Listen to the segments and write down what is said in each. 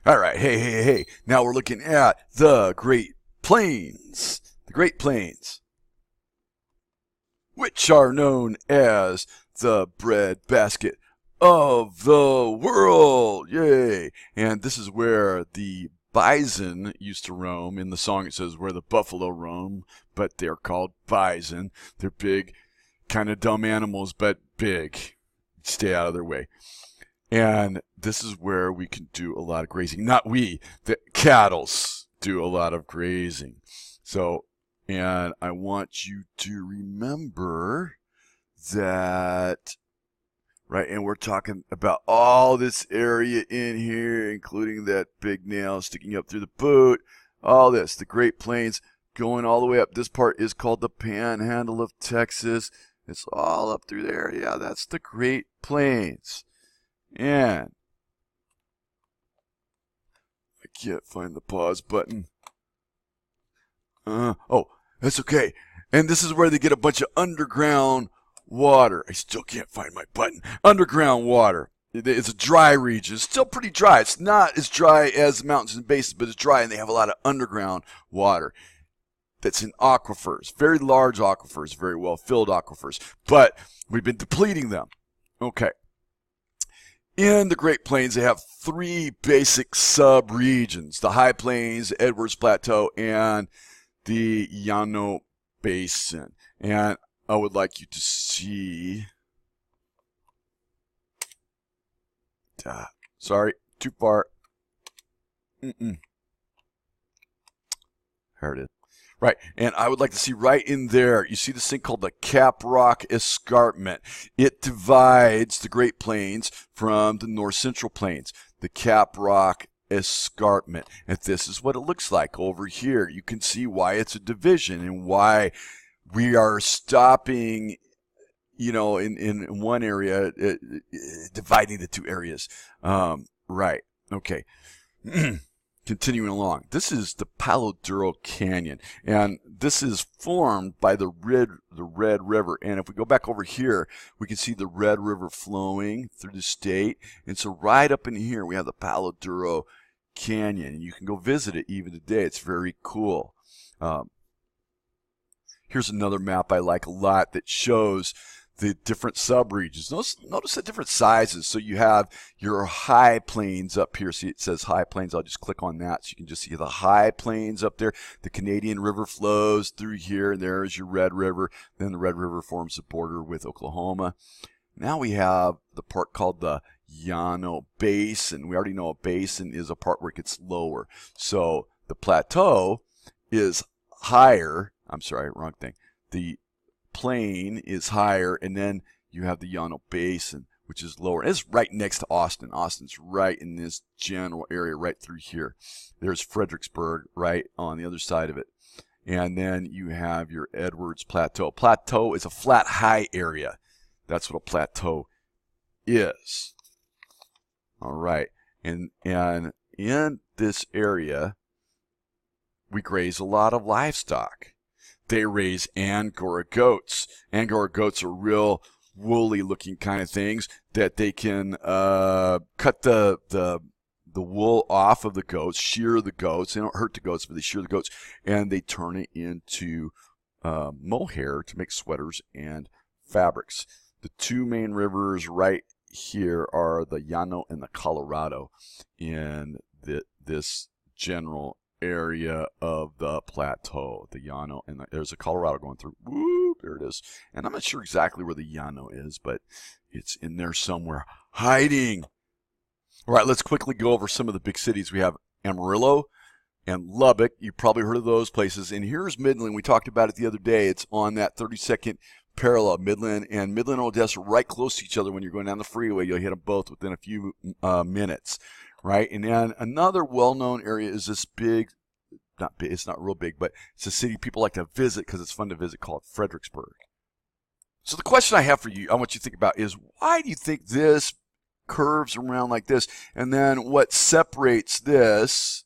All right, hey. Now we're looking at the Great Plains. The Great Plains, which are known as the breadbasket of the world. Yay! And this is where the bison used to roam. In the song it says where the buffalo roam, but they're called bison. They're big, kind of dumb animals, but big. Stay out of their way. And this is where we can do a lot of grazing. Not we, the cattles do a lot of grazing. So, and I want you to remember that, right, and we're talking about all this area in here, including that big nail sticking up through the boot, all this, the Great Plains going all the way up. This part is called the Panhandle of Texas. It's all up through there. Yeah, that's the Great Plains. And I can't find the pause button. Oh, that's okay. And this is where they get a bunch of underground water. I still can't find my button. Underground water. It's a dry region. It's still pretty dry. It's not as dry as the mountains and basins, but it's dry, and they have a lot of underground water that's in aquifers. Very large aquifers, very well-filled aquifers. But we've been depleting them. Okay. In the Great Plains, they have three basic sub-regions: the High Plains, Edwards Plateau, and the Llano Basin. And I would like you to see... sorry, too far. Here it is. Right, and I would like to see right in there, you see this thing called the Cap Rock Escarpment. It divides the Great Plains from the North Central Plains, the Cap Rock Escarpment. And this is what it looks like over here. You can see why it's a division and why we are stopping, you know, in one area, dividing the two areas. Right, okay. Continuing along, this is the Palo Duro Canyon, and this is formed by the Red River. And if we go back over here, we can see the Red River flowing through the state. And so right up in here, we have the Palo Duro Canyon, and you can go visit it even today. It's very cool. Here's another map I like a lot that shows the different subregions. Notice the different sizes. So you have your high plains up here. See, it says high plains. I'll just click on that so you can just see the high plains up there. The Canadian River flows through here, and there's your Red River. Then the Red River forms the border with Oklahoma. Now we have the part called the Llano Basin. We already know a basin is a part where it gets lower. So the plateau is higher. I'm sorry, wrong thing. The plain is higher, and then you have the Llano Basin, which is lower. It's right next to Austin. Austin's right in this general area right through here. There's Fredericksburg right on the other side of it. And then you have your Edwards Plateau. Plateau is a flat, high area. That's what a plateau is. All right. And in this area, we graze a lot of livestock. They raise Angora goats. Angora goats are real woolly looking kind of things that they can cut the wool off of the goats, shear the goats. They don't hurt the goats, but they shear the goats, and they turn it into mohair to make sweaters and fabrics. The two main rivers right here are the Llano and the Colorado in this general area of the plateau. The Llano, and there's a Colorado going through. Woo, there it is. And I'm not sure exactly where the Llano is, but it's in there somewhere, hiding. All right, let's quickly go over some of the big cities. We have Amarillo and Lubbock. You've probably heard of those places. And here's Midland. We talked about it the other day. It's on that 32nd parallel. Midland and Odessa right close to each other. When you're going down the freeway, you'll hit them both within a few minutes. Right, and then another well-known area is this big, not big, it's not real big, but it's a city people like to visit because it's fun to visit, called Fredericksburg. So the question I have for you, I want you to think about is, why do you think this curves around like this? And then what separates this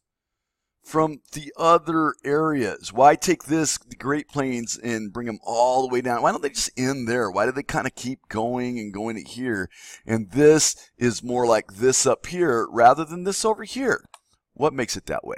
from the other areas? Why take the Great Plains and bring them all the way down? Why don't they just end there? Why do they kind of keep going and going to here? And this is more like this up here rather than this over here. What makes it that way?